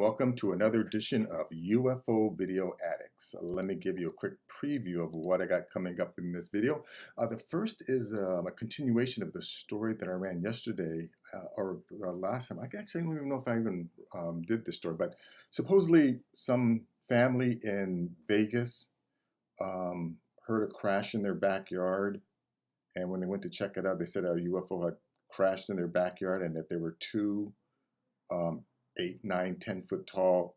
welcome to another edition of UFO Video Addicts. Let me give you a quick preview of what I got coming up in this video. The first is a continuation of the story that I ran yesterday, or last time. I actually don't even know if I even did this story, but supposedly some family in Vegas heard a crash in their backyard, and when they went to check it out, they said a UFO had crashed in their backyard and that there were two 8, 9, 10-foot tall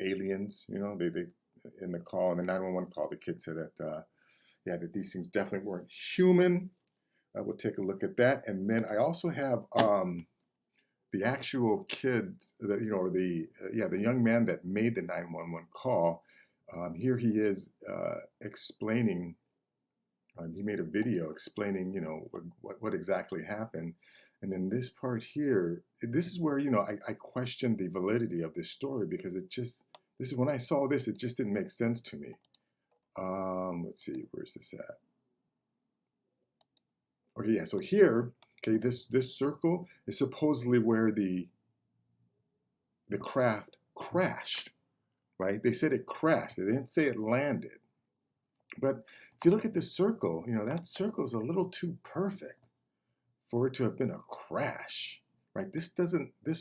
aliens, they in the call, in the 911 call, the kid said that, yeah, that these things definitely weren't human. We'll take a look at that. And then I also have the actual kid, or the young man that made the 911 call. Here he is explaining, he made a video explaining, what exactly happened. And then this part here, this is where, I questioned the validity of this story, because this is when I saw this, it just didn't make sense to me. Let's see, where's this at? Okay, yeah, so here, okay, this circle is supposedly where the craft crashed, right? They said it crashed. They didn't say it landed. But if you look at this circle, that circle is a little too perfect for it to have been a crash, right? This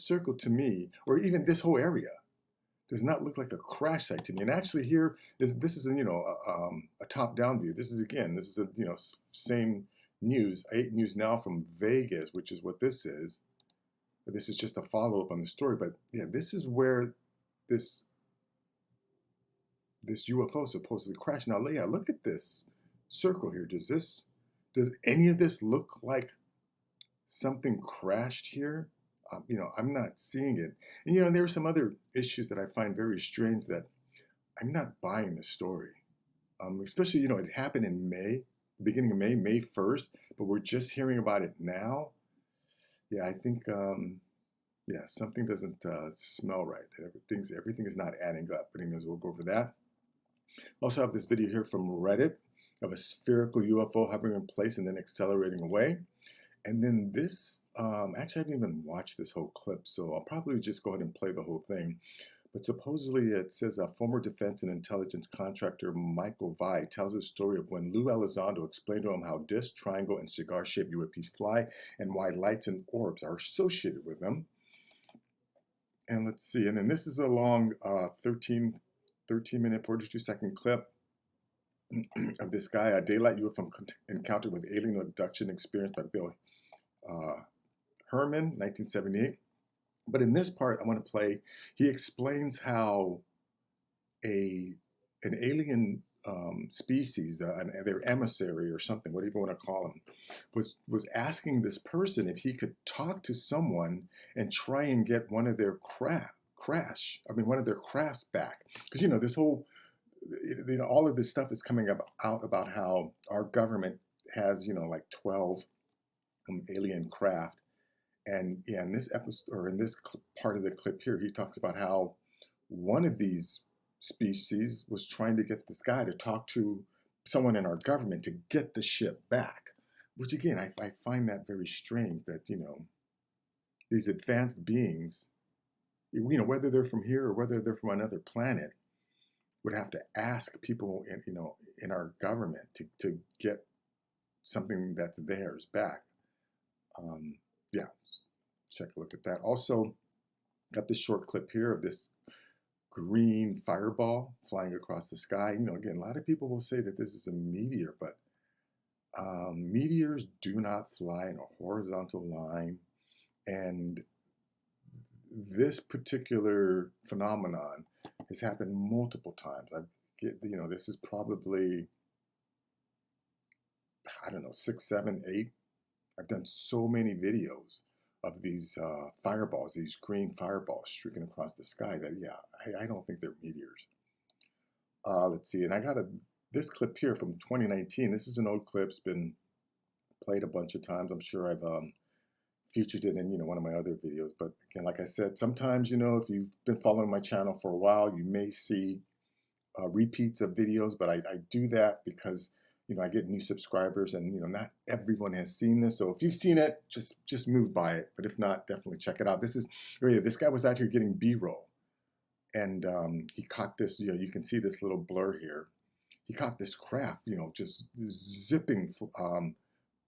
circle to me, or even this whole area, does not look like a crash site to me. And actually here, this is a top-down view. This is a same news, 8 News Now from Vegas, which is what this is. But this is just a follow-up on the story. But yeah, this is where this UFO supposedly crashed. Now, yeah, look at this circle here. Does any of this look like something crashed here? I'm not seeing it. And there are some other issues that I find very strange that I'm not buying the story. Especially, it happened in May, beginning of May 1st, but we're just hearing about it now. Yeah, I think, yeah, something doesn't smell right. Everything is not adding up. But anyways, we'll go over that. Also have this video here from Reddit of a spherical UFO hovering in place and then accelerating away. And then this, actually I haven't even watched this whole clip, so I'll probably just go ahead and play the whole thing. But supposedly it says a former defense and intelligence contractor, Michael Vai, tells a story of when Lou Elizondo explained to him how disc, triangle, and cigar-shaped UAPs fly and why lights and orbs are associated with them. And let's see, and then this is a long 13-minute, 42-second clip of this guy, a daylight UFO encounter with alien abduction experienced by Bill Herman, 1978. But in this part I want to play, he explains how an alien species, their emissary or something, whatever you want to call him, was asking this person if he could talk to someone and try and get one of their one of their crafts back. Because this whole, all of this stuff is coming out about how our government has, like 12 alien craft. And yeah, in this episode, or in this part of the clip here, he talks about how one of these species was trying to get this guy to talk to someone in our government to get the ship back. Which again, I find that very strange that, these advanced beings, whether they're from here or whether they're from another planet, would have to ask people in our government to get something that's theirs back. Yeah, check a look at that. Also, got this short clip here of this green fireball flying across the sky. Again, a lot of people will say that this is a meteor, but meteors do not fly in a horizontal line. And this particular phenomenon has happened multiple times. This is probably, I don't know, 6, 7, 8. I've done so many videos of these fireballs, these green fireballs streaking across the sky that, yeah, I don't think they're meteors. Let's see, and I got this clip here from 2019. This is an old clip. It's been played a bunch of times. I'm sure I've featured it in, one of my other videos. But again, like I said, sometimes, if you've been following my channel for a while, you may see repeats of videos, but I do that because I get new subscribers, and not everyone has seen this. So if you've seen it, just move by it. But if not, definitely check it out. This guy was out here getting B-roll and he caught this. You can see this little blur here. He caught this craft, just zipping,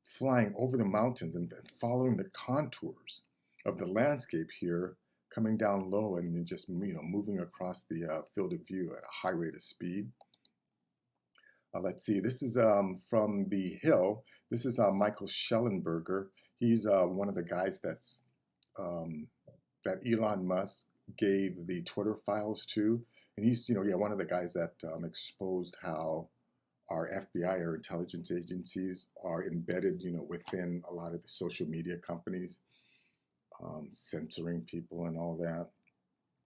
flying over the mountains and following the contours of the landscape here, coming down low and then just moving across the field of view at a high rate of speed. Let's see. This is from The Hill. This is Michael Schellenberger. He's one of the guys that's that Elon Musk gave the Twitter files to, and he's one of the guys that exposed how our FBI or intelligence agencies are embedded within a lot of the social media companies, censoring people and all that.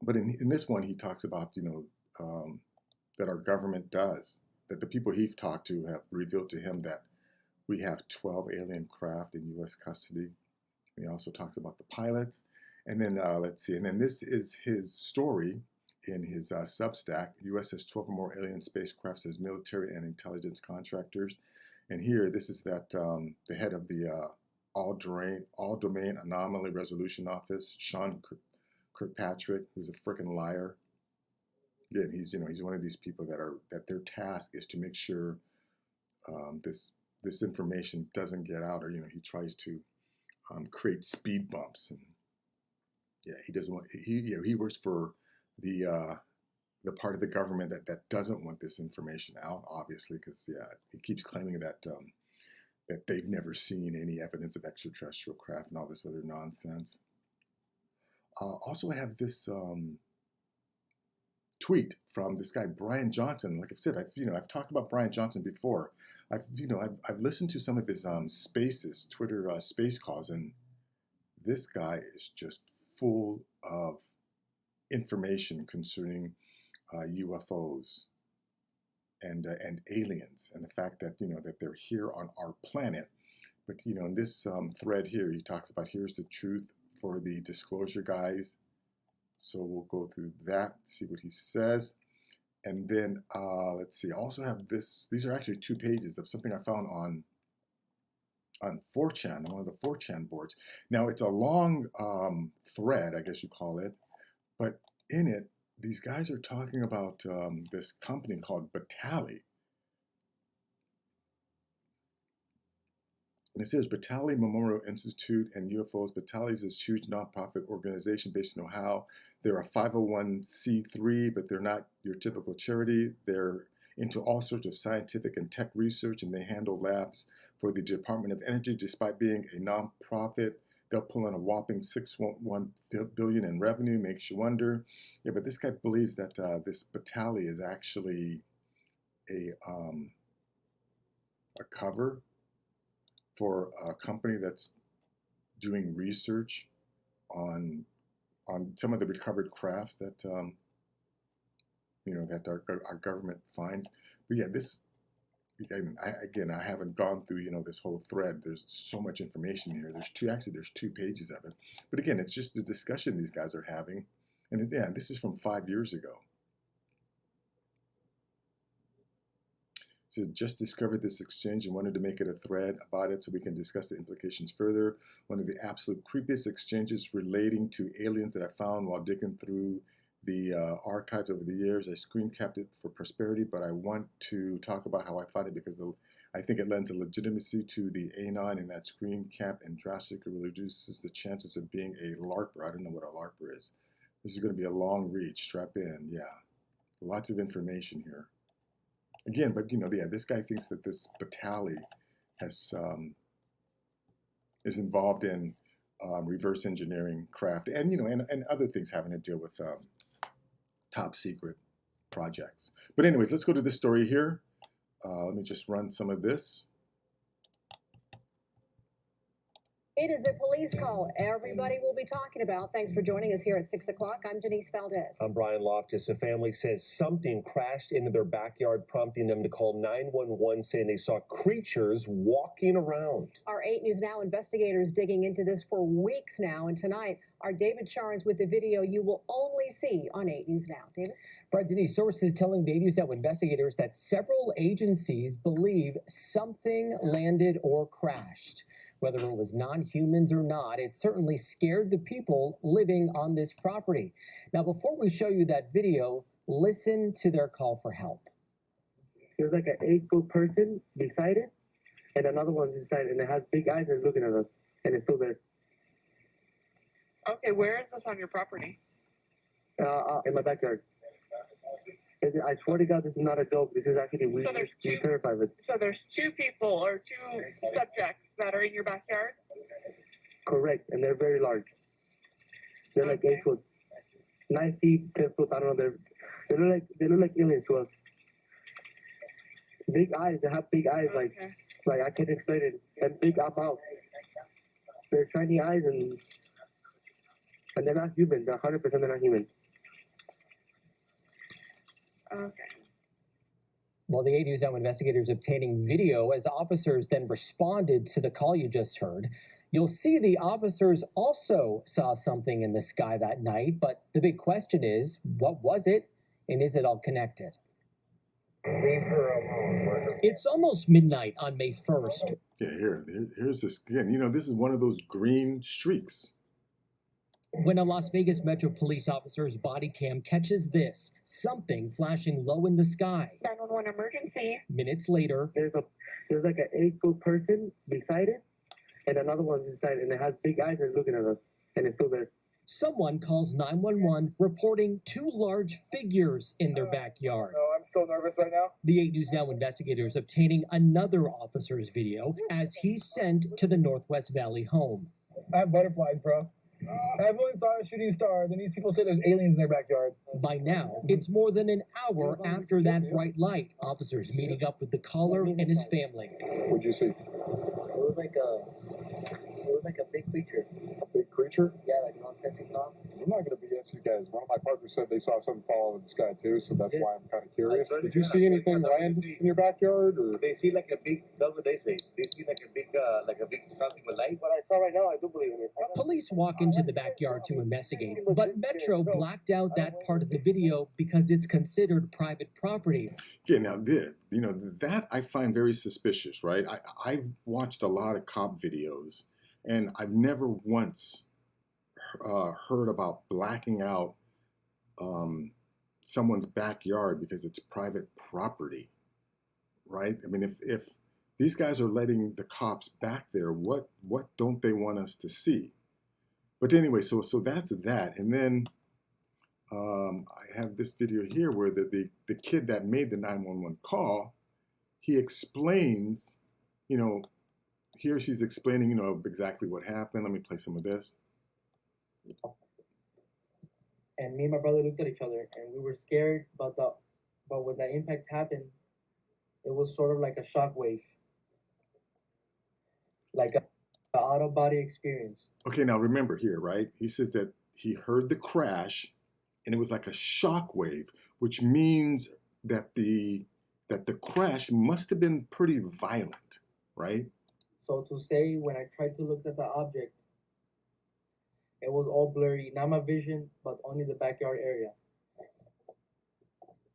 But in this one, he talks about that our government does, that the people he's talked to have revealed to him that we have 12 alien craft in U.S. custody. He also talks about the pilots. And then let's see, and then this is his story in his Substack. U.S. has 12 or more alien spacecrafts as military and intelligence contractors. And here, this is that the head of the All Domain Anomaly Resolution Office, Sean Kirkpatrick, who's a freaking liar. Again, he's one of these people that their task is to make sure this information doesn't get out, or he tries to create speed bumps. And yeah, he doesn't want. He works for the part of the government that doesn't want this information out, obviously, because he keeps claiming that that they've never seen any evidence of extraterrestrial craft and all this other nonsense. Also, I have this tweet from this guy Brian Johnson. Like I've said, I've talked about Brian Johnson before. I've listened to some of his spaces, Twitter space calls, and this guy is just full of information concerning UFOs and aliens, and the fact that that they're here on our planet. But in this thread here, he talks about here's the truth for the disclosure guys. So we'll go through that, see what he says. And then let's see, I also have this. These are actually 2 pages of something I found on 4chan, one of the 4chan boards. Now, it's a long thread, I guess you call it, but in it, these guys are talking about this company called Batali. And it says Batali Memorial Institute and UFOs. Batali is this huge nonprofit organization based in Ohio. They're a 501c3, but they're not your typical charity. They're into all sorts of scientific and tech research, and they handle labs for the Department of Energy. Despite being a nonprofit, they'll pull in a whopping $6.1 billion in revenue. Makes you wonder. Yeah, but this guy believes that this Batali is actually a cover for a company that's doing research on some of the recovered crafts that that our government finds. But yeah, I haven't gone through this whole thread. There's so much information here. There's 2 pages of it. But again, it's just the discussion these guys are having, and yeah, this is from 5 years ago. So just discovered this exchange and wanted to make it a thread about it so we can discuss the implications further. One of the absolute creepiest exchanges relating to aliens that I found while digging through the archives over the years. I screen capped it for prosperity, but I want to talk about how I found it because I think it lends a legitimacy to the anon in that screen cap and drastically reduces the chances of being a LARPer. I don't know what a LARPer is. This is going to be a long read. Strap in. Yeah. Lots of information here. Again, but yeah, this guy thinks that this Batali has is involved in reverse engineering craft, and and other things having to deal with top secret projects. But anyways, let's go to this story here. Let me just run some of this. It is a police call everybody will be talking about. Thanks for joining us here at 6 o'clock. I'm Denise Valdez. I'm Brian Loftus. A family says something crashed into their backyard, prompting them to call 911, saying they saw creatures walking around. Our 8 News Now investigators digging into this for weeks now. And tonight, our David Sharns with the video you will only see on 8 News Now. David? Right, Denise, sources telling 8 News Now investigators that several agencies believe something landed or crashed. Whether it was non-humans or not, it certainly scared the people living on this property. Now, before we show you that video, listen to their call for help. There's like an 8-foot person beside it, and another one's inside, and it has big eyes and it's looking at us, and it's still there. Okay, where is this on your property? In my backyard. I swear to God, this is not a joke. This is actually we terrified of it. So there's 2 people or 2 subjects that are in your backyard? Correct, and they're very large. They're like Okay. 8 foot, 9 feet, 10 foot. I don't know. They look like aliens to us. Big eyes. They have big eyes, like I can't explain it. And big mouth. They're shiny eyes, and they're not human. They're 100% they're not human. Okay. Well, the 8 News Now investigators obtaining video as officers then responded to the call you just heard. You'll see the officers also saw something in the sky that night, but the big question is, what was it, and is it all connected? It's almost midnight on May 1st. Yeah, here's this again. You know, this is one of those green streaks. When a Las Vegas Metro police officer's body cam catches this, something flashing low in the sky. 911 emergency. Minutes later, There's like an 8-foot person beside it, and another one's inside, and it has big eyes and it's looking at us, and it's still there. someone calls 911 reporting 2 large figures in their backyard. No, I'm still nervous right now. The 8 News Now investigators obtaining another officer's video as he's sent to the Northwest Valley home. I have butterflies, bro. I've only saw a shooting star. Then these people say there's aliens in their backyard. By now, it's more than an hour after that bright light. Officers meeting up with the caller and his family. What'd you see? It was like a big creature. A big creature? Yeah, like non-testing top. I'm not gonna BS you guys. One of my partners said they saw something fall out of the sky too, so that's why I'm kind of curious. Did you see anything land in your backyard, or? They see like a big, that's what they say. They see like a big something with light. What I saw right now, I do believe in it. Police walk into the backyard to investigate, but Metro blacked out that part of the video because it's considered private property. Yeah, now that I find very suspicious, right? I've watched a lot of cop videos, and I've never once heard about blacking out someone's backyard because it's private property, right? I mean, if these guys are letting the cops back there, what don't they want us to see? But anyway, so that's that, and then I have this video here where the kid that made the 911 call, he explains, here she's explaining, exactly what happened. Let me play some of this. And me and my brother looked at each other, and we were scared. But when the impact happened, it was sort of like a shock wave, like an out-of-body experience. Okay, now remember here, right? He says that he heard the crash, and it was like a shock wave, which means that the crash must have been pretty violent, right? So to say, when I tried to look at the object, it was all blurry, not my vision, but only the backyard area.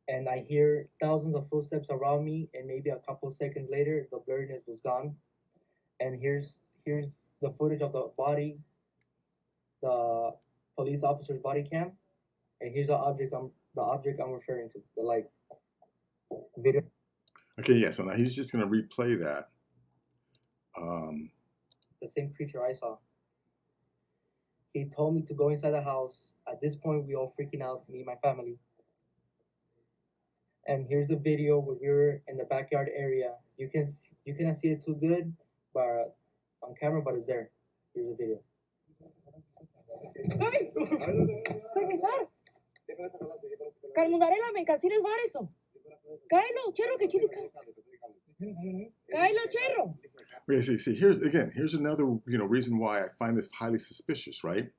And I hear thousands of footsteps around me, and maybe a couple seconds later, the blurriness was gone. And here's the footage of the body, the police officer's body cam, and here's the object I'm referring to, the light video. Okay, yeah, so now he's just going to replay that. The same creature I saw. He told me to go inside the house. At this point, we all freaking out, me and my family. And here's the video where we were in the backyard area. You cannot see it too good, but on camera, but it's there. Here's the video. ¡Ay! ¡Regresar! Calmudarela, me cancines var eso. Cáelo, cherro, que chica. Cáelo, cherro. Okay, see, here's another reason why I find this highly suspicious, right?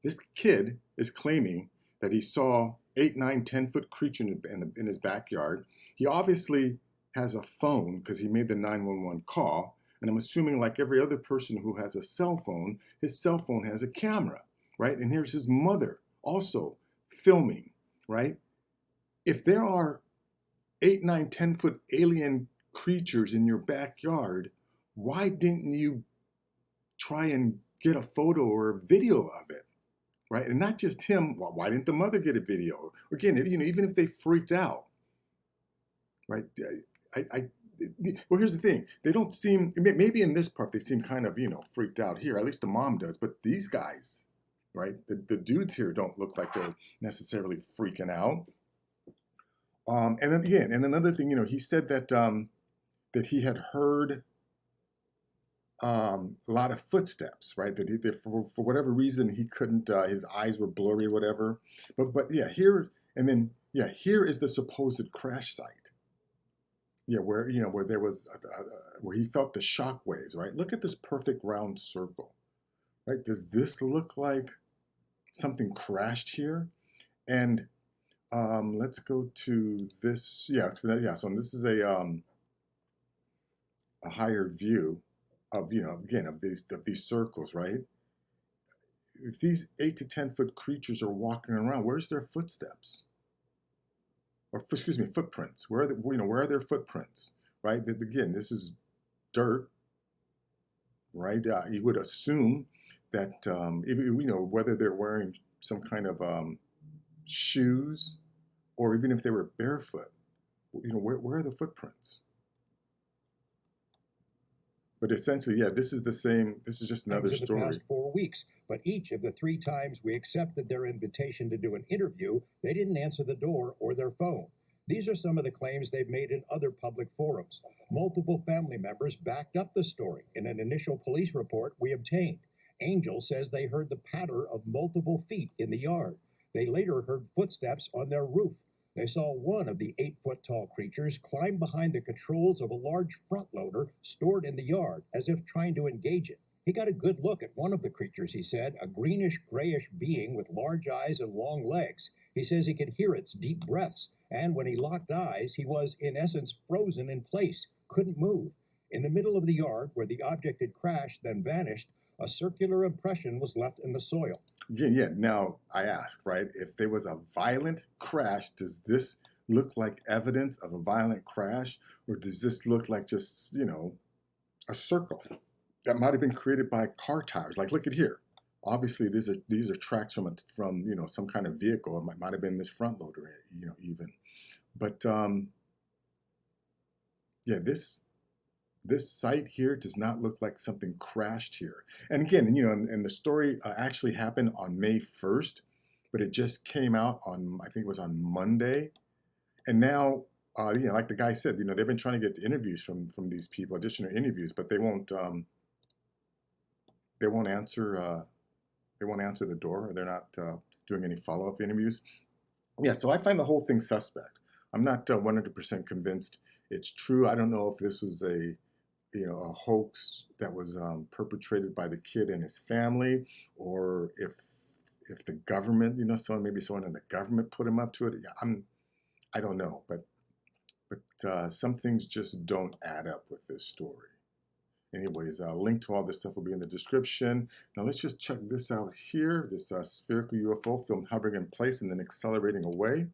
This kid is claiming that he saw 8, 9, 10-foot creature in his backyard. He obviously has a phone because he made the 911 call, and I'm assuming like every other person who has a cell phone, his cell phone has a camera, right? And here's his mother also filming, right? If there are 8, 9, 10-foot alien creatures in your backyard, why didn't you try and get a photo or a video of it, right? And not just him. Well, why didn't the mother get a video? Again, even if they freaked out, right? Well, here's the thing. They don't seem, maybe in this part, they seem kind of, freaked out here. At least the mom does. But these guys, right? The dudes here don't look like they're necessarily freaking out. And then again, and another thing, he said that that he had heard a lot of footsteps, right? That for whatever reason he couldn't, his eyes were blurry, whatever. But yeah, here is the supposed crash site. Yeah, where there was where he felt the shock waves, right? Look at this perfect round circle, right? Does this look like something crashed here? And let's go to this. Yeah, so this is a higher view of again of these circles, right? If these 8 to 10 foot creatures are walking around, where's their footsteps? Or excuse me, footprints. Where are their footprints? Right? Again, this is dirt, right? You would assume that whether they're wearing some kind of shoes, or even if they were barefoot, where are the footprints? But essentially, yeah, this is the same. This is just another story. The past 4 weeks, but each of the 3 times we accepted their invitation to do an interview, they didn't answer the door or their phone. These are some of the claims they've made in other public forums. Multiple family members backed up the story in an initial police report we obtained. Angel says they heard the patter of multiple feet in the yard. They later heard footsteps on their roof. They saw one of the 8-foot-tall creatures climb behind the controls of a large front loader stored in the yard, as if trying to engage it. He got a good look at one of the creatures, he said, a greenish-grayish being with large eyes and long legs. He says he could hear its deep breaths, and when he locked eyes, he was, in essence, frozen in place, couldn't move. In the middle of the yard, where the object had crashed, then vanished, a circular impression was left in the soil. Yeah. Now, I ask, right, if there was a violent crash, does this look like evidence of a violent crash? Or does this look like just, a circle that might have been created by car tires? Like, look at here. Obviously, these are tracks from some kind of vehicle. It might have been this front loader, even. But, yeah, this site here does not look like something crashed here. And again, and the story actually happened on May 1st, but it just came out on, I think it was on Monday. And now, like the guy said, they've been trying to get interviews from these people, additional interviews, but they won't answer the door, or they're not doing any follow-up interviews. Yeah, so I find the whole thing suspect. I'm not 100% convinced it's true. I don't know if this was a hoax that was perpetrated by the kid and his family, or if the government, someone in the government put him up to it. Yeah, I don't know, but some things just don't add up with this story. Anyways, a link to all this stuff will be in the description. Now let's just check this out here. This spherical UFO filmed hovering in place and then accelerating away.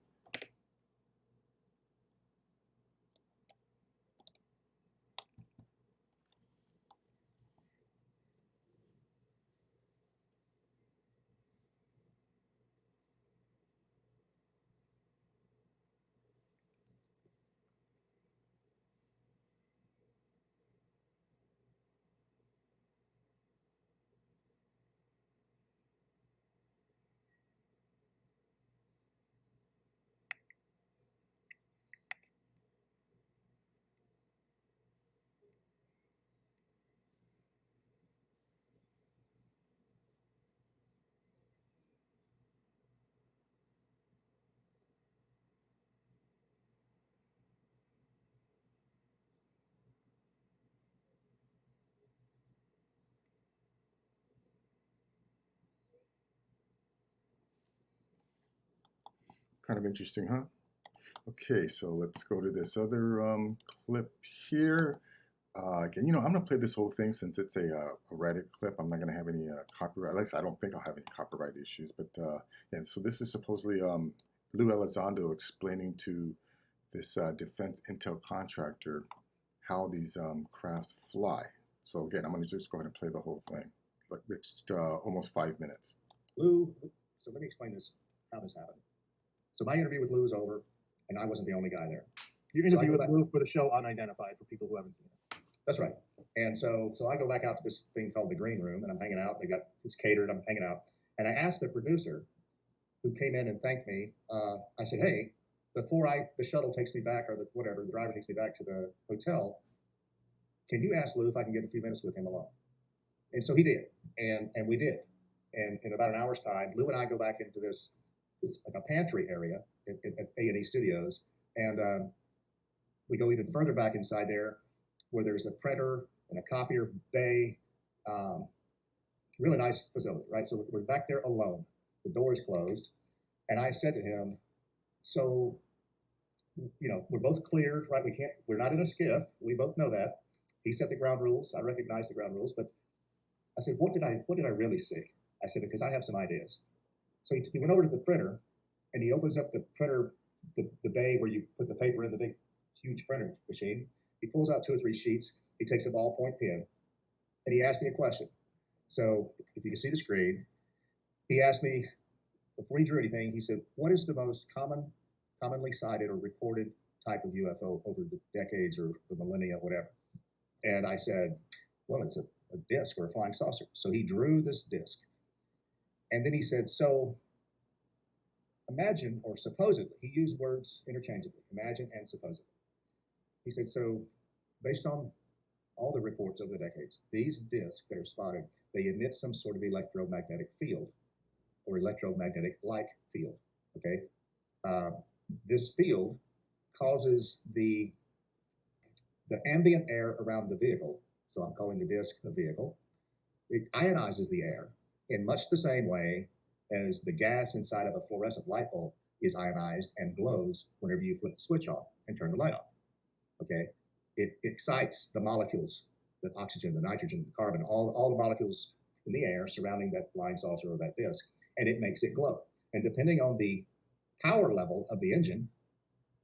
Kind of interesting, huh? Okay, so let's go to this other clip here. Again, I'm going to play this whole thing since it's a Reddit clip. I'm not going to have any copyright. At least I don't think I'll have any copyright issues. But yeah, so this is supposedly Lou Elizondo explaining to this defense intel contractor how these crafts fly. So again, I'm going to just go ahead and play the whole thing. Like it's almost 5 minutes. Lou, so let me explain this, how this happened. So my interview with Lou is over, and I wasn't the only guy there. Your interview with Lou for the show Unidentified, for people who haven't seen it. That's right. And so I go back out to this thing called the green room, and I'm hanging out. It's catered. I'm hanging out, and I asked the producer, who came in and thanked me. I said, "Hey, before the shuttle takes me back, or the driver takes me back to the hotel, can you ask Lou if I can get a few minutes with him alone?" And so he did, and we did. And in about an hour's time, Lou and I go back into this like a pantry area at A&E Studios, and we go even further back inside there, where there's a printer and a copier bay. Really nice facility, right? So we're back there alone. The door is closed, and I said to him, "So, we're both cleared, right? We're not in a skiff. We both know that." He set the ground rules. I recognize the ground rules, but I said, what did I really see? I said, because I have some ideas. So he went over to the printer, and he opens up the printer, the bay where you put the paper in, the big, huge printer machine. He pulls out 2 or 3 sheets. He takes a ballpoint pen, and he asked me a question. So if you can see the screen, he asked me, before he drew anything, he said, "What is the most commonly cited or reported type of UFO over the decades or the millennia, whatever?" And I said, "Well, it's a disc or a flying saucer." So he drew this disc. And then he said, "So imagine, or supposedly," he used words interchangeably, imagine and supposedly. He said, "So based on all the reports over the decades, these discs that are spotted, they emit some sort of electromagnetic field or electromagnetic-like field, okay? This field causes the ambient air around the vehicle, so I'm calling the disc a vehicle, it ionizes the air in much the same way as the gas inside of a fluorescent light bulb is ionized and glows whenever you flip the switch on and turn the light on, okay? It excites the molecules, the oxygen, the nitrogen, the carbon, all the molecules in the air surrounding that flying saucer or that disc, and it makes it glow. And depending on the power level of the engine,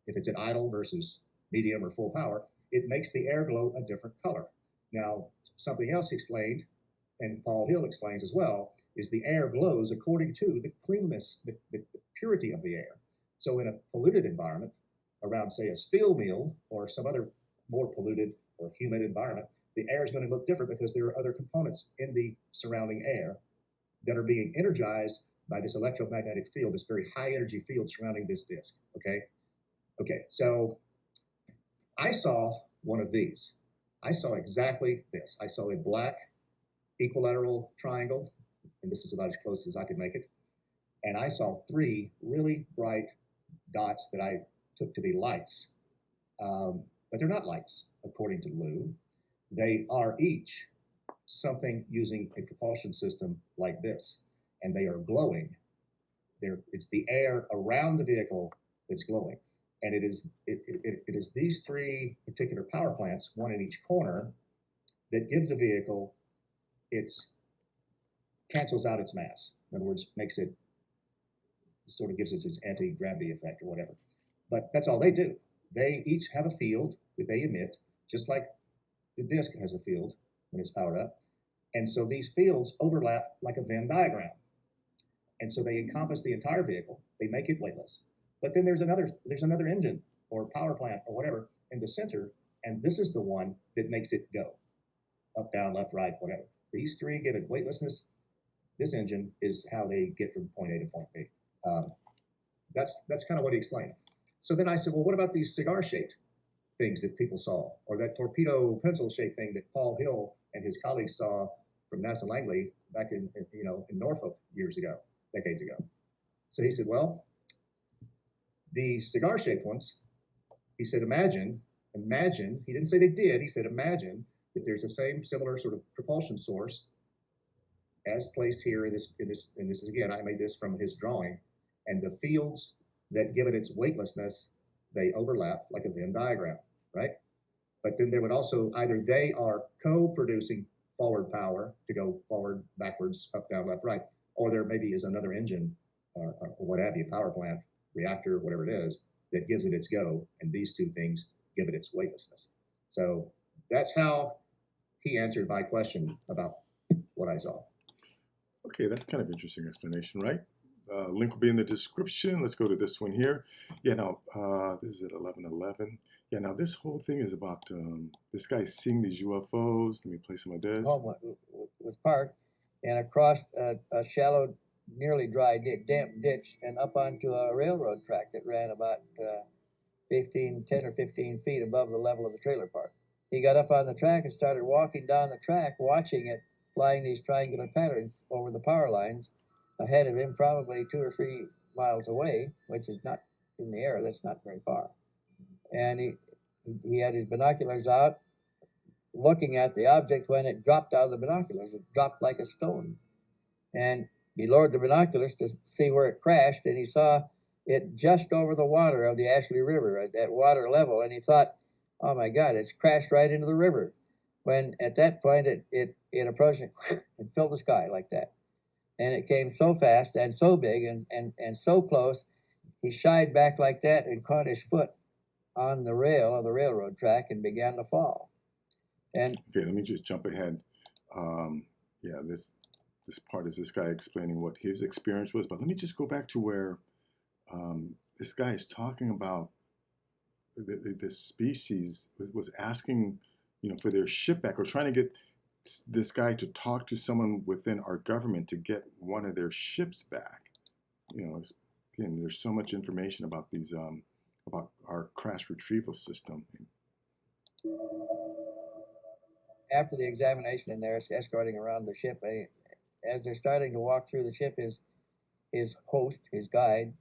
if it's at idle versus medium or full power, it makes the air glow a different color. Now, something else explained, and Paul Hill explains as well, is the air glows according to the cleanness, the purity of the air. So in a polluted environment, around, say, a steel mill or some other more polluted or humid environment, the air is going to look different because there are other components in the surrounding air that are being energized by this electromagnetic field, this very high energy field surrounding this disc, okay? Okay, so I saw one of these. I saw exactly this. I saw a black equilateral triangle, and this is about as close as I could make it. And I saw 3 really bright dots that I took to be lights. But they're not lights, according to Lou. They are each something using a propulsion system like this, and they are glowing. It's the air around the vehicle that's glowing. And it is these 3 particular power plants, one in each corner, that give the vehicle cancels out its mass. In other words, makes it, sort of gives it its anti-gravity effect or whatever. But that's all they do. They each have a field that they emit, just like the disc has a field when it's powered up. And so these fields overlap like a Venn diagram. And so they encompass the entire vehicle. They make it weightless. But then there's another engine or power plant or whatever in the center, and this is the one that makes it go. Up, down, left, right, whatever. These 3 give it weightlessness. This engine is how they get from point A to point B. That's kind of what he explained. So then I said, well, what about these cigar-shaped things that people saw, or that torpedo pencil-shaped thing that Paul Hill and his colleagues saw from NASA Langley back in Norfolk decades ago? So he said, well, the cigar-shaped ones, he said, imagine, he didn't say they did, he said, imagine that there's the same similar sort of propulsion source as placed here in this is, again, I made this from his drawing, and the fields that give it its weightlessness, they overlap like a Venn diagram, right? But then there would also, either they are co-producing forward power to go forward, backwards, up, down, left, right, or there maybe is another engine or what have you, power plant, reactor, whatever it is, that gives it its go, and these 2 things give it its weightlessness. So that's how he answered my question about what I saw. Okay, that's kind of interesting explanation, right? Link will be in the description. Let's go to this one here. Yeah, now, this is at 11:11. Yeah, now this whole thing is about this guy seeing these UFOs. Let me play some of this. Home was parked and across a shallow, nearly dry, damp ditch and up onto a railroad track that ran about 10 or 15 feet above the level of the trailer park. He got up on the track and started walking down the track, watching it flying these triangular patterns over the power lines ahead of him, probably 2 or 3 miles away, which is not in the air, that's not very far. And he had his binoculars out, looking at the object when it dropped out of the binoculars. It dropped like a stone. And he lowered the binoculars to see where it crashed, and he saw it just over the water of the Ashley River at water level. And he thought, oh my God, it's crashed right into the river. When at that point it approached and filled the sky like that. And it came so fast and so big and so close, he shied back like that and caught his foot on the rail of the railroad track and began to fall. And okay, let me just jump ahead. Yeah, this part is this guy explaining what his experience was, but let me just go back to where this guy is talking about this species was asking, for their ship back, or trying to get this guy to talk to someone within our government to get one of their ships back. Again, there's so much information about these about our crash retrieval system. After the examination, and they're escorting around the ship, as they're starting to walk through the ship, his host, his guide,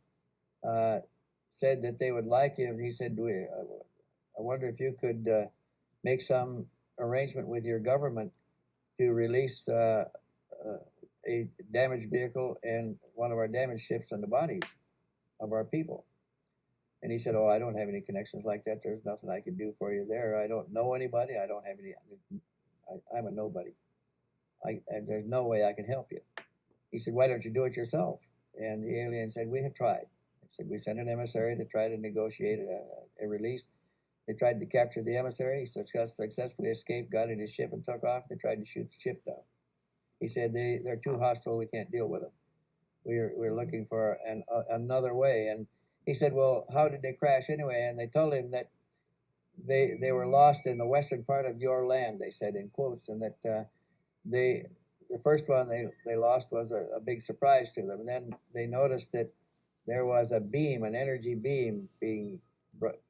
said that they would like him. He said, I wonder if you could make some arrangement with your government to release a damaged vehicle and one of our damaged ships and the bodies of our people. And he said, oh, I don't have any connections like that. There's nothing I can do for you there. I don't know anybody. I don't have any, I'm a nobody. And there's no way I can help you. He said, why don't you do it yourself? And the alien said, we have tried. He said, we sent an emissary to try to negotiate a release. They tried to capture the emissary. He successfully escaped, got in his ship and took off. They tried to shoot the ship down. He said, they're too hostile. We can't deal with them. We're looking for another way. And he said, well, how did they crash anyway? And they told him that they were lost in the western part of your land, they said in quotes, and that the first one they lost was a big surprise to them. And then they noticed that there was a beam, an energy beam being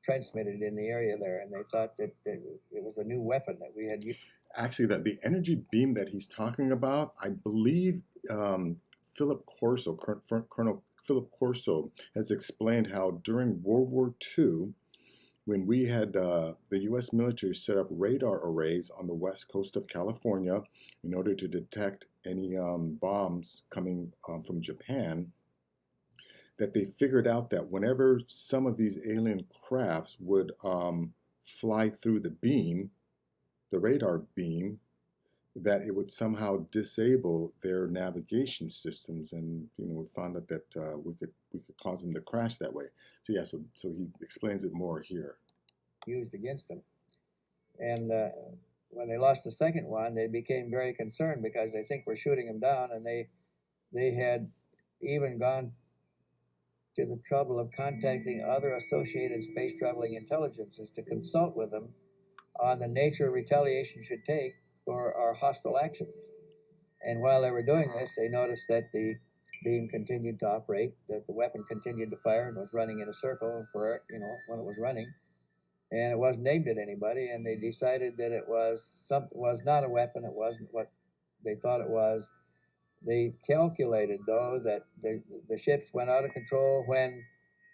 transmitted in the area there, and they thought that it was a new weapon that we had used. Actually, that the energy beam that he's talking about, I believe Colonel Philip Corso has explained how during World War II, when we had the U.S. military set up radar arrays on the west coast of California in order to detect any bombs coming from Japan, that they figured out that whenever some of these alien crafts would fly through the beam, the radar beam, that it would somehow disable their navigation systems, and we found out that we could cause them to crash that way. So yeah, so he explains it more here. Used against them, and when they lost the second one, they became very concerned because they think we're shooting them down, and they had even gone to the trouble of contacting other associated space traveling intelligences to consult with them on the nature retaliation should take for our hostile actions. And while they were doing this, they noticed that the beam continued to operate, that the weapon continued to fire and was running in a circle for when it was running, and it wasn't aimed at anybody. And they decided that it was not a weapon. It wasn't what they thought it was. They calculated, though, that the ships went out of control when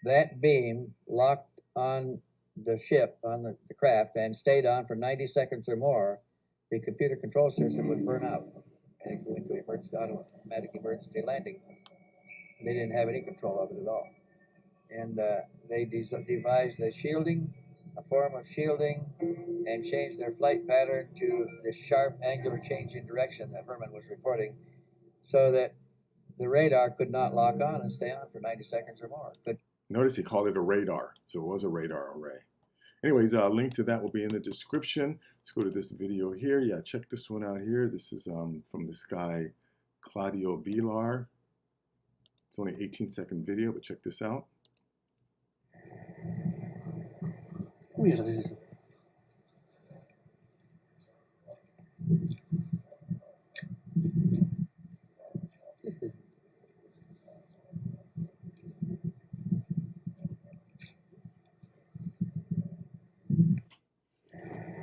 that beam locked on the ship, on the craft, and stayed on for 90 seconds or more. The computer control system would burn out and go into automatic emergency landing. They didn't have any control of it at all. And they devised a shielding, a form of shielding, and changed their flight pattern to the sharp angular change in direction that Herman was reporting, so that the radar could not lock on and stay on for 90 seconds or more. But notice he called it a radar, so it was a radar array. Anyways, a link to that will be in the description. Let's go to this video here. Yeah, check this one out here. This is from this guy, Claudio Villar. It's only an 18-second video, but check this out.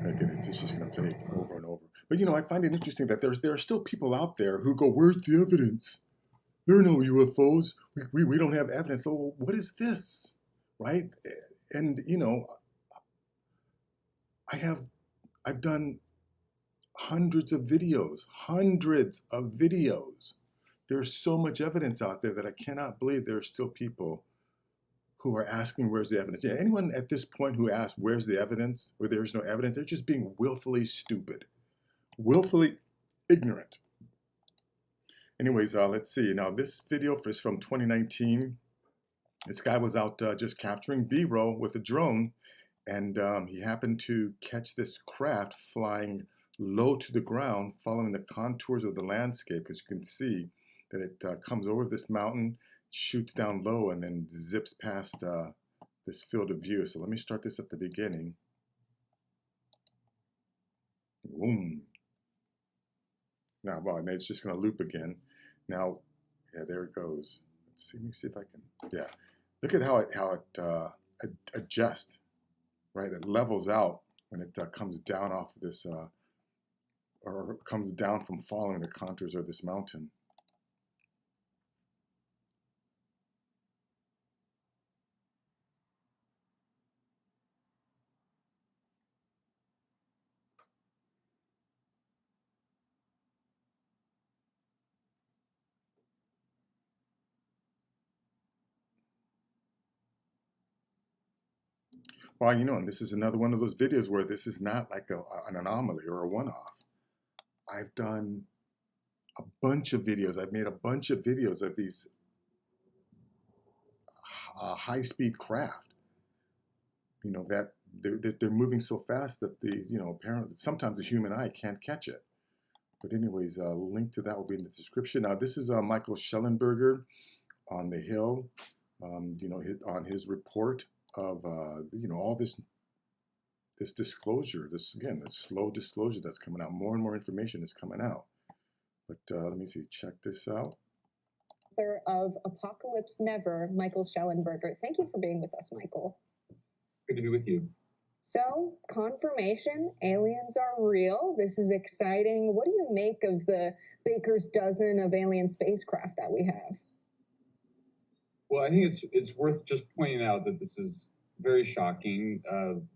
Again, it's just going to play over and over. But, you know, I find it interesting that there are still people out there who go, where's the evidence? There are no UFOs. We don't have evidence. So what is this? Right? And, you know, I've done hundreds of videos. There's so much evidence out there that I cannot believe there are still people who are asking, where's the evidence? Yeah, anyone at this point who asks, where's the evidence, where there's no evidence, they're just being willfully stupid, willfully ignorant. Anyways, let's see. Now, this video is from 2019. This guy was out just capturing B-roll with a drone, and he happened to catch this craft flying low to the ground, following the contours of the landscape, because you can see that it comes over this mountain, shoots down low, and then zips past this field of view. So let me start this at the beginning. Boom. Now, well, it's just going to loop again. Now, yeah, there it goes. Let's see. Let me see if I can. Yeah, look at how it adjusts. Right, it levels out when it comes down off this, or comes down from following the contours of this mountain. Well, you know, and this is another one of those videos where this is not like an anomaly or a one-off. I've done a bunch of videos. I've made a bunch of videos of these high-speed craft. You know, that they're moving so fast that apparently sometimes the human eye can't catch it. But anyways, a link to that will be in the description. Now, this is Michael Schellenberger on the Hill, on his report of all this disclosure, this slow disclosure that's coming out. More and more information is coming out. But let me see, check this out. Author of Apocalypse Never, Michael Schellenberger. Thank you for being with us, Michael. Good to be with you. So, confirmation, aliens are real. This is exciting. What do you make of the baker's dozen of alien spacecraft that we have? Well, I think it's worth just pointing out that this is very shocking.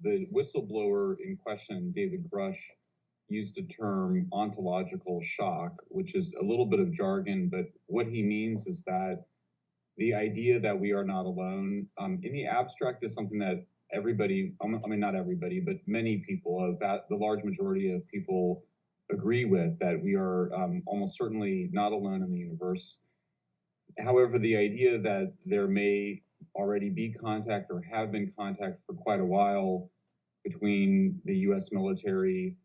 The whistleblower in question, David Grush, used the term ontological shock, which is a little bit of jargon, but what he means is that the idea that we are not alone, in the abstract, is something that everybody, I mean, not everybody, but many people, the large majority of people agree with, that we are almost certainly not alone in the universe. However, the idea that there may already be contact or have been contact for quite a while between the U.S. military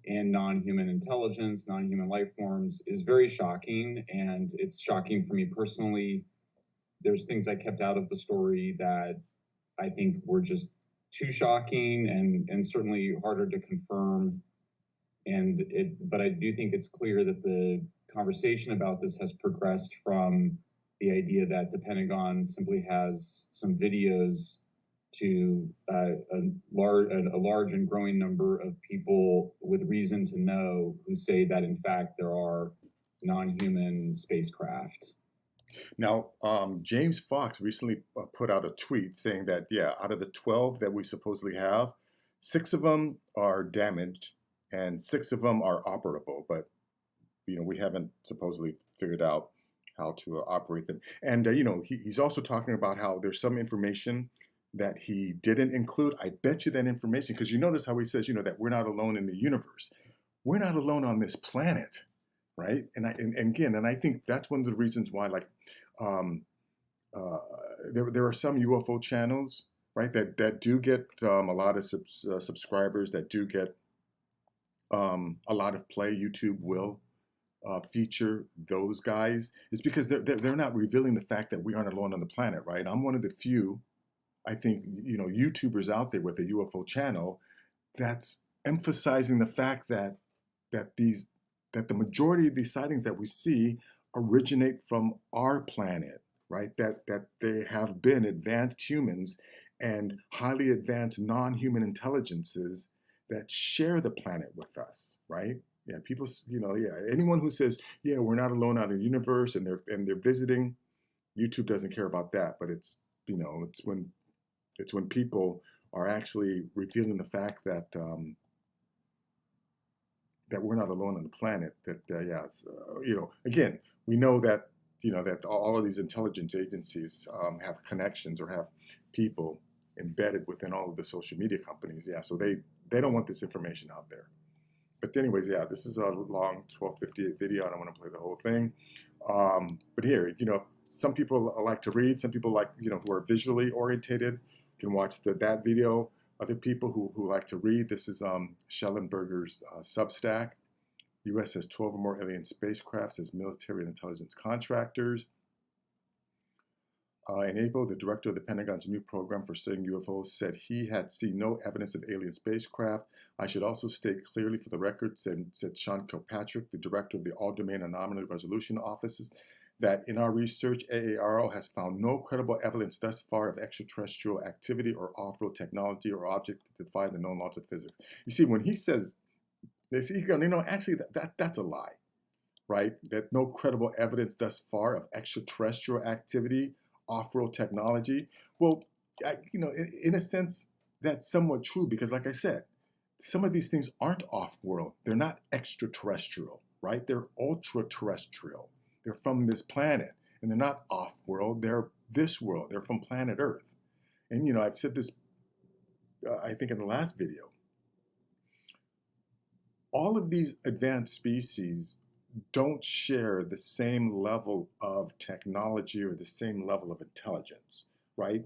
and non-human intelligence, non-human life forms, is very shocking, and it's shocking for me personally. There's things I kept out of the story that I think were just too shocking and certainly harder to confirm. But I do think it's clear that the conversation about this has progressed from the idea that the Pentagon simply has some videos to a large and growing number of people with reason to know who say that in fact there are non-human spacecraft. Now, James Fox recently put out a tweet saying that, yeah, out of the 12 that we supposedly have, 6 of them are damaged and 6 of them are operable, but we haven't supposedly figured out how to operate them. And he's also talking about how there's some information that he didn't include. I bet you that information, because you notice how he says, that we're not alone in the universe. We're not alone on this planet, right? And I think that's one of the reasons why, like, there are some UFO channels right? That do get a lot of subscribers, that do get a lot of play. YouTube will feature those guys. It's because they're not revealing the fact that we aren't alone on the planet, right? I'm one of the few, I think, YouTubers out there with a UFO channel that's emphasizing the fact that the majority of these sightings that we see originate from our planet, right? That they have been advanced humans and highly advanced non-human intelligences that share the planet with us, right? Yeah, people, anyone who says, yeah, we're not alone out in the universe and they're visiting, YouTube doesn't care about that. But it's when people are actually revealing the fact that that we're not alone on the planet. That again, we know that that all of these intelligence agencies have connections or have people embedded within all of the social media companies. Yeah, so they don't want this information out there. But anyways, yeah, this is a long 12:58 video. I don't want to play the whole thing. But here, some people like to read. Some people like, who are visually orientated can watch that video. Other people who like to read, this is Schellenberger's Substack. U.S. has 12 or more alien spacecrafts as military and intelligence contractors. In April, the director of the Pentagon's new program for studying UFOs said he had seen no evidence of alien spacecraft. I should also state clearly for the record, said Sean Kilpatrick, the director of the All-Domain Anomaly Resolution Offices, that in our research, AARO has found no credible evidence thus far of extraterrestrial activity or off-world technology or object that defy the known laws of physics. You see, when he says this, actually that's a lie, right? That no credible evidence thus far of extraterrestrial activity, off-world technology. Well, in a sense, that's somewhat true because, like I said, some of these things aren't off-world. They're not extraterrestrial, right? They're ultra-terrestrial. They're from this planet, and they're not off-world. They're this world. They're from planet Earth. And, I've said this, I think in the last video. All of these advanced species don't share the same level of technology or the same level of intelligence, right?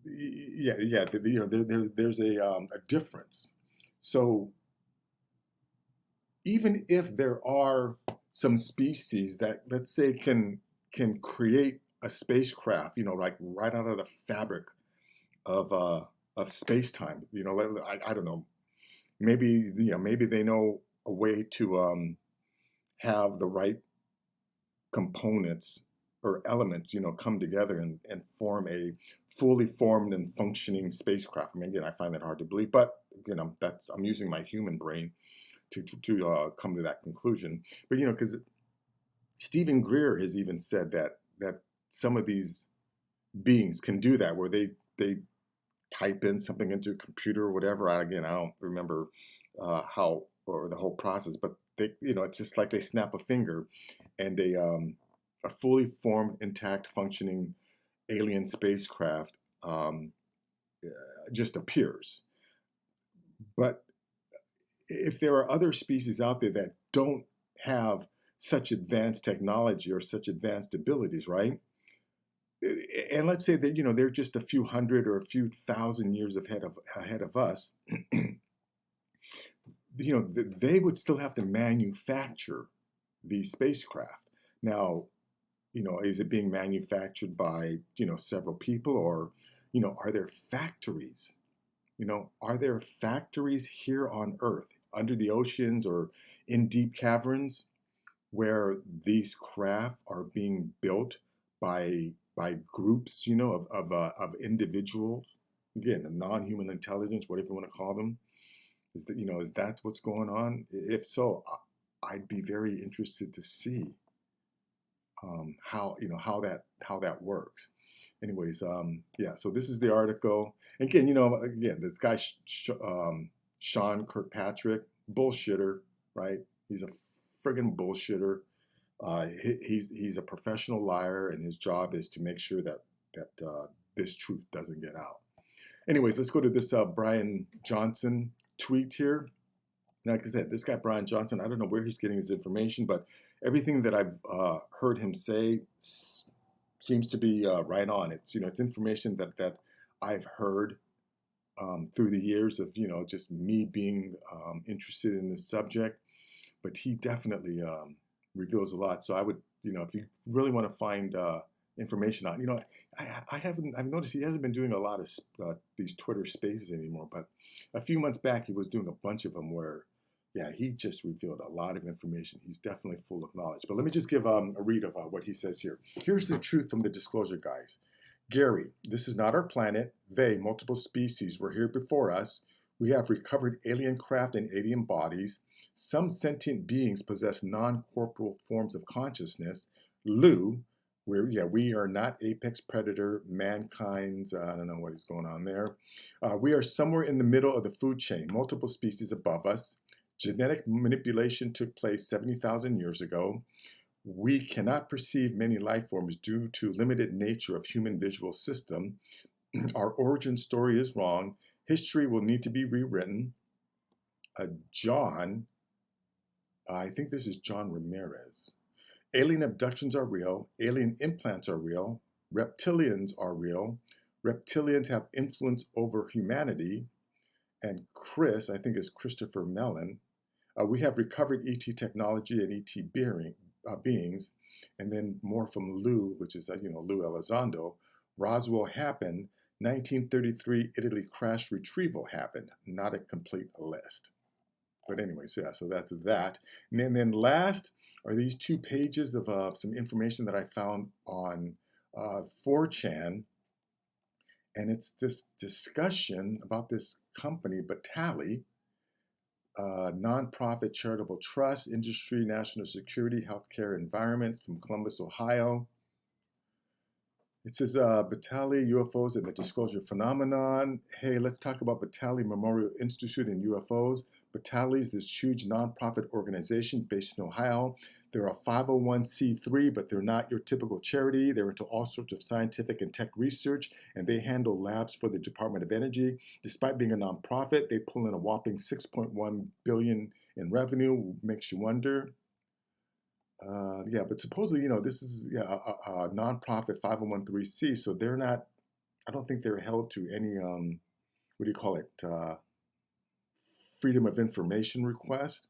Yeah. There's a difference. So even if there are some species that, let's say, can create a spacecraft, like right out of the fabric of space-time, I don't know, maybe they know a way to have the right components or elements, come together and form a fully formed and functioning spacecraft. I mean, again, I find that hard to believe, but I'm using my human brain to come to that conclusion. But because Stephen Greer has even said that some of these beings can do that, where they type in something into a computer or whatever. I don't remember how or the whole process, but they, it's just like they snap a finger, and a fully formed, intact, functioning alien spacecraft just appears. But if there are other species out there that don't have such advanced technology or such advanced abilities, right? And let's say that they're just a few hundred or a few thousand years ahead of us. They would still have to manufacture these spacecraft. Now, is it being manufactured by several people, or are there factories? Are there factories here on Earth, under the oceans or in deep caverns, where these craft are being built by groups, of individuals? Again, the non-human intelligence, whatever you want to call them. Is that what's going on? If so, I'd be very interested to see how that works. Anyways, yeah. So this is the article. Again, this guy Sean Kirkpatrick, bullshitter, right? He's a friggin' bullshitter. He's a professional liar, and his job is to make sure that this truth doesn't get out. Anyways, let's go to this Brian Johnson tweet here. Like I said, this guy Brian Johnson, I don't know where he's getting his information, but everything that I've heard him say seems to be right on. It's it's information that I've heard through the years of, just me being interested in this subject. But he definitely reveals a lot. So I would, if you really want to find information on, I've noticed he hasn't been doing a lot of these Twitter spaces anymore, but a few months back he was doing a bunch of them where, yeah, he just revealed a lot of information. He's definitely full of knowledge. But let me just give a read of what he says here. Here's the truth from the disclosure, guys. Gary, this is not our planet. They, multiple species, were here before us. We have recovered alien craft and alien bodies. Some sentient beings possess non-corporeal forms of consciousness. Lou, we are not apex predator, mankind's, I don't know what is going on there. We are somewhere in the middle of the food chain, multiple species above us. Genetic manipulation took place 70,000 years ago. We cannot perceive many life forms due to limited nature of human visual system. Our origin story is wrong. History will need to be rewritten. John, I think this is John Ramirez. Alien abductions are real. Alien implants are real. Reptilians are real. Reptilians have influence over humanity. And Chris, I think is Christopher Mellon. We have recovered ET technology and ET beings. And then more from Lou, which is, Lou Elizondo. Roswell happened. 1933 Italy crash retrieval happened. Not a complete list. But anyways, yeah, so that's that. And then last are these 2 pages of some information that I found on 4chan. And it's this discussion about this company, Batali, nonprofit charitable trust, industry, national security, healthcare, environment from Columbus, Ohio. It says Batali, UFOs and the disclosure phenomenon. Hey, let's talk about Batali Memorial Institute and UFOs. Batali is this huge nonprofit organization based in Ohio. They're a 501c3, but they're not your typical charity. They're into all sorts of scientific and tech research, and they handle labs for the Department of Energy. Despite being a nonprofit, they pull in a whopping $6.1 billion in revenue. Makes you wonder. But supposedly, this is a nonprofit 501c3, so they're not, I don't think they're held to any, what do you call it, freedom of information request.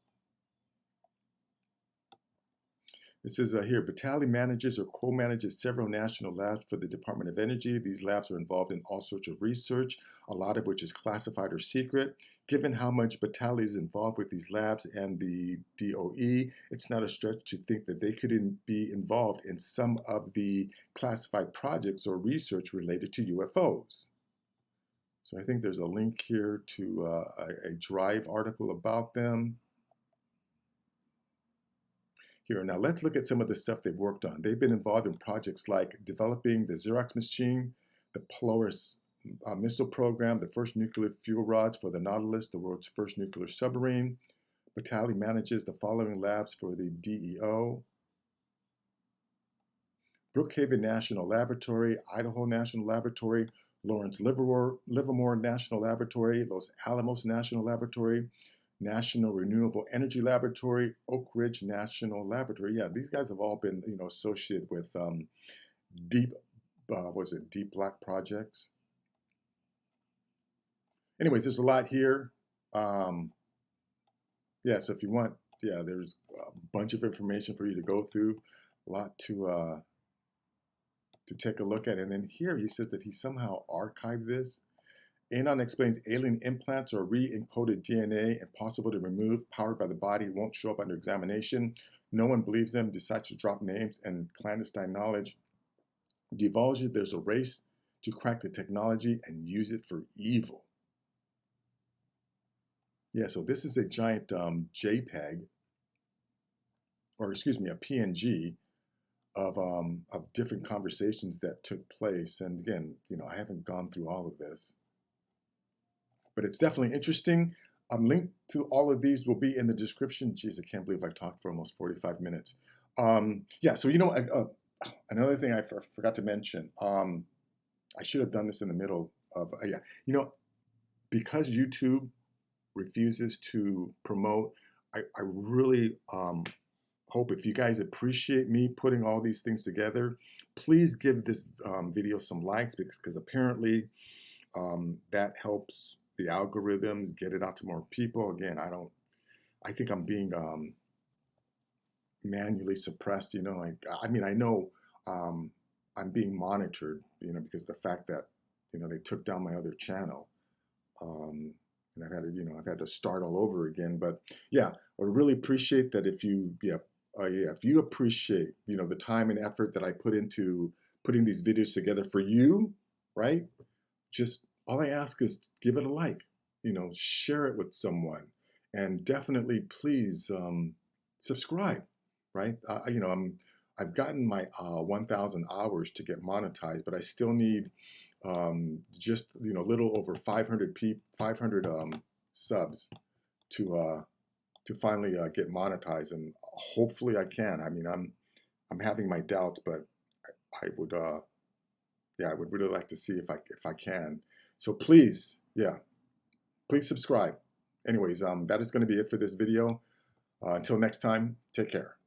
It says here, Batali manages or co-manages several national labs for the Department of Energy. These labs are involved in all sorts of research, a lot of which is classified or secret. Given how much Batali is involved with these labs and the DOE, it's not a stretch to think that they could be involved in some of the classified projects or research related to UFOs. So I think there's a link here to a Drive article about them. Here, now let's look at some of the stuff they've worked on. They've been involved in projects like developing the Xerox machine, the Polaris missile program, the first nuclear fuel rods for the Nautilus, the world's first nuclear submarine. Batali manages the following labs for the DEO: Brookhaven National Laboratory, Idaho National Laboratory, Lawrence Livermore National Laboratory, Los Alamos National Laboratory, National Renewable Energy Laboratory, Oak Ridge National Laboratory. Yeah, these guys have all been, associated with deep black projects. Anyways, there's a lot here. So if you want, there's a bunch of information for you to go through, a lot to take a look at. And then here he says that he somehow archived this. Anon explains alien implants or re-encoded DNA impossible to remove, powered by the body, won't show up under examination. No one believes them, decides to drop names, and clandestine knowledge divulges there's a race to crack the technology and use it for evil. Yeah, so this is a giant JPEG, or excuse me, a PNG of different conversations that took place. And again, I haven't gone through all of this, but it's definitely interesting. Link to all of these will be in the description. Jeez, I can't believe I talked for almost 45 minutes. So another thing I forgot to mention. I should have done this in the middle of because YouTube refuses to promote. I really hope if you guys appreciate me putting all these things together, please give this video some likes, because apparently that helps the algorithms get it out to more people. Again, I think I'm being manually suppressed, you know, like, I mean, I know I'm being monitored, you know, because of the fact that, you know, they took down my other channel. And I've had to, you know, I've had to start all over again. But yeah, I would really appreciate that if you, if you appreciate, you know, the time and effort that I put into putting these videos together for you, right? Just all I ask is give it a like, you know, share it with someone, and definitely please subscribe, right? You know, I've gotten my 1,000 hours to get monetized, but I still need just, you know, a little over 500 subs to finally get monetized, and hopefully I can. I mean, I'm having my doubts, but I would yeah, I would really like to see if I can. So please, yeah, please subscribe. Anyways, that is going to be it for this video. Until next time, take care.